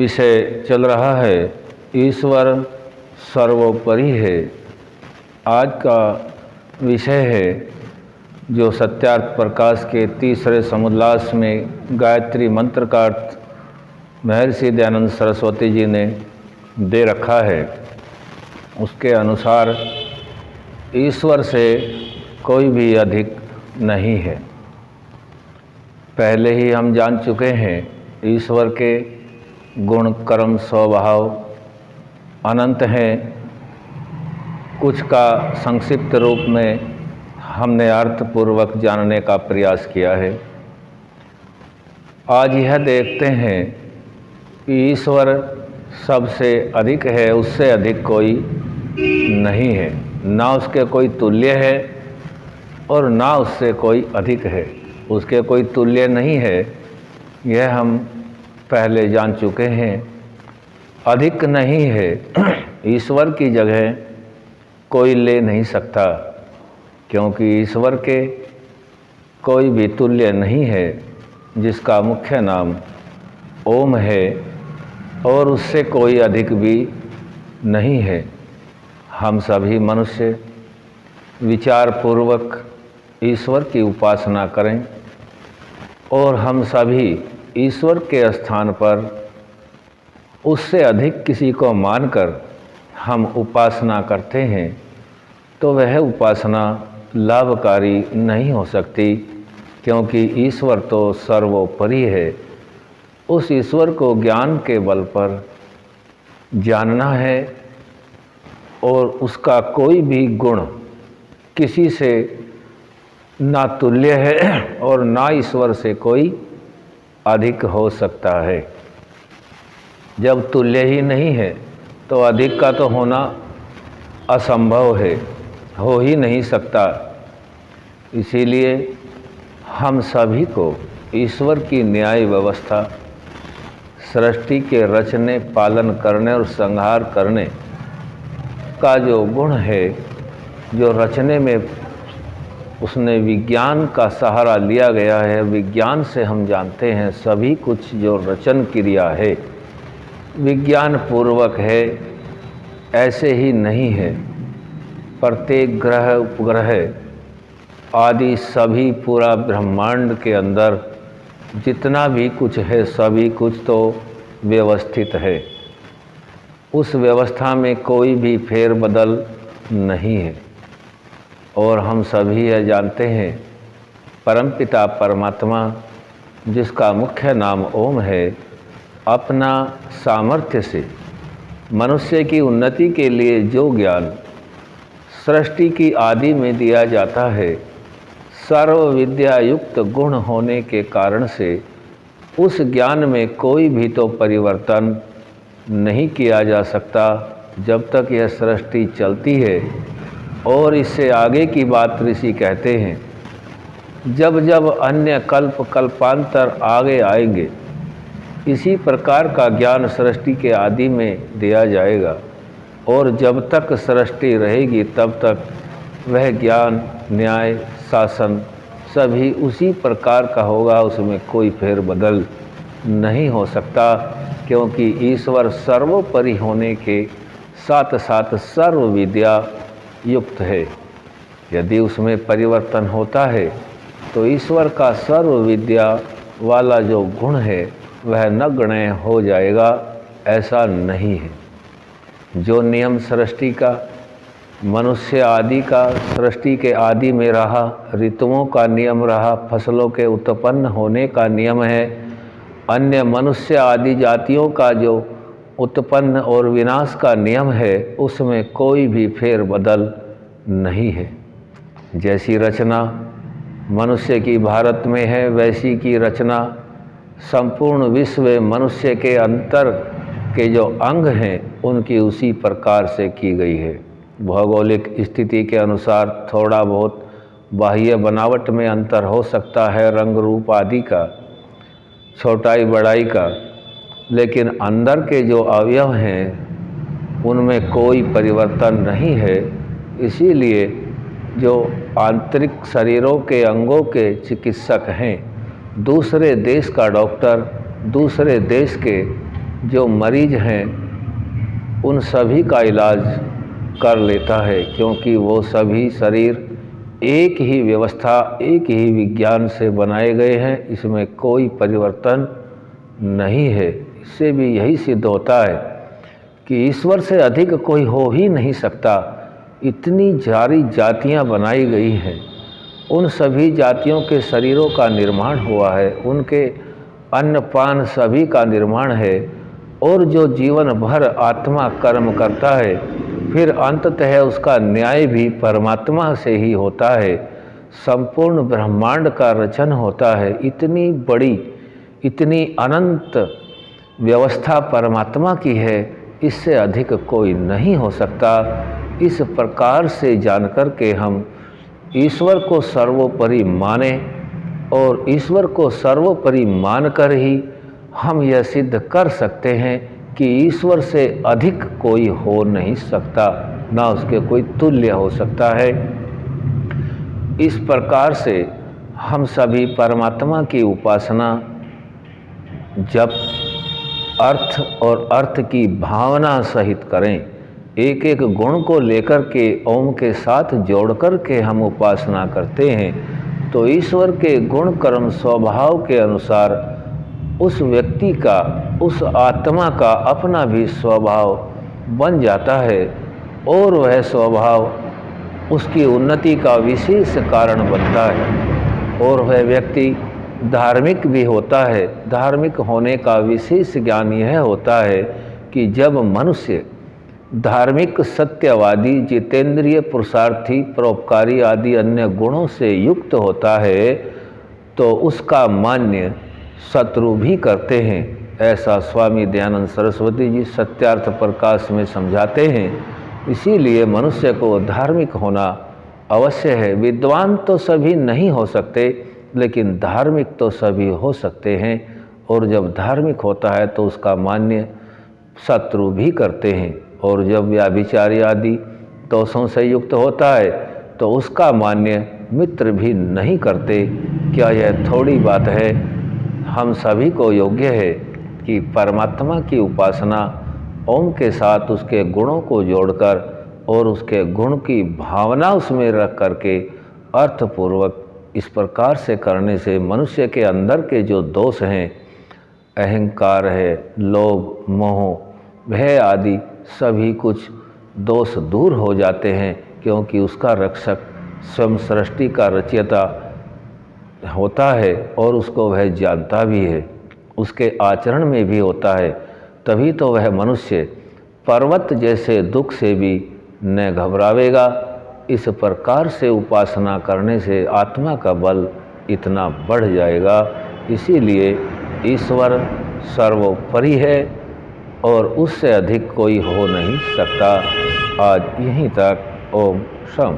विषय चल रहा है ईश्वर सर्वोपरि है। आज का विषय है जो सत्यार्थ प्रकाश के तीसरे समुल्लास में गायत्री मंत्र का अर्थ महर्षि दयानंद सरस्वती जी ने दे रखा है। उसके अनुसार ईश्वर से कोई भी अधिक नहीं है। पहले ही हम जान चुके हैं ईश्वर के गुण कर्म स्वभाव अनंत हैं। कुछ का संक्षिप्त रूप में हमने अर्थपूर्वक जानने का प्रयास किया है। आज यह देखते हैं कि ईश्वर सबसे अधिक है, उससे अधिक कोई नहीं है, ना उसके कोई तुल्य है और ना उससे कोई अधिक है। उसके कोई तुल्य नहीं है, यह हम पहले जान चुके हैं। अधिक नहीं है, ईश्वर की जगह कोई ले नहीं सकता, क्योंकि ईश्वर के कोई भी तुल्य नहीं है, जिसका मुख्य नाम ओम है और उससे कोई अधिक भी नहीं है। हम सभी मनुष्य विचारपूर्वक ईश्वर की उपासना करें और हम सभी ईश्वर के स्थान पर उससे अधिक किसी को मानकर हम उपासना करते हैं, तो वह उपासना लाभकारी नहीं हो सकती, क्योंकि ईश्वर तो सर्वोपरि है। उस ईश्वर को ज्ञान के बल पर जानना है और उसका कोई भी गुण किसी से ना तुल्य है और ना ईश्वर से कोई अधिक हो सकता है। जब तुल्य ही नहीं है तो अधिक का तो होना असंभव है, हो ही नहीं सकता। इसीलिए हम सभी को ईश्वर की न्याय व्यवस्था, सृष्टि के रचने पालन करने और संहार करने का जो गुण है, जो रचने में उसने विज्ञान का सहारा लिया गया है, विज्ञान से हम जानते हैं सभी कुछ जो रचन क्रिया है विज्ञान पूर्वक है, ऐसे ही नहीं है। प्रत्येक ग्रह उपग्रह आदि सभी पूरा ब्रह्मांड के अंदर जितना भी कुछ है सभी कुछ तो व्यवस्थित है। उस व्यवस्था में कोई भी फेरबदल नहीं है। और हम सभी यह जानते हैं परमपिता परमात्मा, जिसका मुख्य नाम ओम है, अपना सामर्थ्य से मनुष्य की उन्नति के लिए जो ज्ञान सृष्टि की आदि में दिया जाता है, सर्व विद्या युक्त गुण होने के कारण से उस ज्ञान में कोई भी तो परिवर्तन नहीं किया जा सकता जब तक यह सृष्टि चलती है। और इससे आगे की बात ऋषि कहते हैं, जब जब अन्य कल्पांतर आगे आएंगे, इसी प्रकार का ज्ञान सृष्टि के आदि में दिया जाएगा और जब तक सृष्टि रहेगी तब तक वह ज्ञान, न्याय, शासन सभी उसी प्रकार का होगा, उसमें कोई फेरबदल नहीं हो सकता, क्योंकि ईश्वर सर्वोपरि होने के साथ साथ सर्व विद्या युक्त है। यदि उसमें परिवर्तन होता है तो ईश्वर का सर्व विद्या वाला जो गुण है वह नगण्य हो जाएगा, ऐसा नहीं है। जो नियम सृष्टि का, मनुष्य आदि का सृष्टि के आदि में रहा, ऋतुओं का नियम रहा, फसलों के उत्पन्न होने का नियम है, अन्य मनुष्य आदि जातियों का जो उत्पन्न और विनाश का नियम है, उसमें कोई भी फेरबदल नहीं है। जैसी रचना मनुष्य की भारत में है, वैसी की रचना संपूर्ण विश्व में मनुष्य के अंतर के जो अंग हैं उनकी उसी प्रकार से की गई है। भौगोलिक स्थिति के अनुसार थोड़ा बहुत बाह्य बनावट में अंतर हो सकता है, रंग रूप आदि का, छोटाई बड़ाई का, लेकिन अंदर के जो अवयव हैं उनमें कोई परिवर्तन नहीं है। इसीलिए जो आंतरिक शरीरों के अंगों के चिकित्सक हैं, दूसरे देश का डॉक्टर दूसरे देश के जो मरीज हैं उन सभी का इलाज कर लेता है, क्योंकि वो सभी शरीर एक ही व्यवस्था, एक ही विज्ञान से बनाए गए हैं, इसमें कोई परिवर्तन नहीं है। इससे भी यही सिद्ध होता है कि ईश्वर से अधिक कोई हो ही नहीं सकता। इतनी सारी जातियां बनाई गई हैं, उन सभी जातियों के शरीरों का निर्माण हुआ है, उनके अन्नपान सभी का निर्माण है, और जो जीवन भर आत्मा कर्म करता है फिर अंततः उसका न्याय भी परमात्मा से ही होता है। संपूर्ण ब्रह्मांड का रचन होता है। इतनी बड़ी, इतनी अनंत व्यवस्था परमात्मा की है, इससे अधिक कोई नहीं हो सकता। इस प्रकार से जानकर के हम ईश्वर को सर्वोपरि माने, और ईश्वर को सर्वोपरि मानकर ही हम यह सिद्ध कर सकते हैं कि ईश्वर से अधिक कोई हो नहीं सकता, ना उसके कोई तुल्य हो सकता है। इस प्रकार से हम सभी परमात्मा की उपासना जब अर्थ और अर्थ की भावना सहित करें, एक एक गुण को लेकर के ओम के साथ जोड़ कर के हम उपासना करते हैं, तो ईश्वर के गुण कर्म स्वभाव के अनुसार उस व्यक्ति का, उस आत्मा का अपना भी स्वभाव बन जाता है, और वह स्वभाव उसकी उन्नति का विशेष कारण बनता है, और वह व्यक्ति धार्मिक भी होता है। धार्मिक होने का विशेष ज्ञान यह होता है कि जब मनुष्य धार्मिक, सत्यवादी, जितेंद्रिय, पुरुषार्थी, परोपकारी आदि अन्य गुणों से युक्त होता है, तो उसका मान्य शत्रु भी करते हैं। ऐसा स्वामी दयानंद सरस्वती जी सत्यार्थ प्रकाश में समझाते हैं। इसीलिए मनुष्य को धार्मिक होना अवश्य है। विद्वान तो सभी नहीं हो सकते, लेकिन धार्मिक तो सभी हो सकते हैं, और जब धार्मिक होता है तो उसका मान्य शत्रु भी करते हैं, और जब व्यभिचारी आदि दोषों से युक्त होता है तो उसका मान्य मित्र भी नहीं करते। क्या यह थोड़ी बात है? हम सभी को योग्य है कि परमात्मा की उपासना ओम के साथ उसके गुणों को जोड़कर और उसके गुण की भावना उसमें रख करके अर्थपूर्वक इस प्रकार से करने से मनुष्य के अंदर के जो दोष हैं, अहंकार है, लोभ, मोह, भय आदि सभी कुछ दोष दूर हो जाते हैं, क्योंकि उसका रक्षक स्वयं सृष्टि का रचयिता होता है और उसको वह जानता भी है, उसके आचरण में भी होता है। तभी तो वह मनुष्य पर्वत जैसे दुख से भी न घबरावेगा। इस प्रकार से उपासना करने से आत्मा का बल इतना बढ़ जाएगा। इसीलिए ईश्वर सर्वोपरि है और उससे अधिक कोई हो नहीं सकता। आज यहीं तक। ओम शम।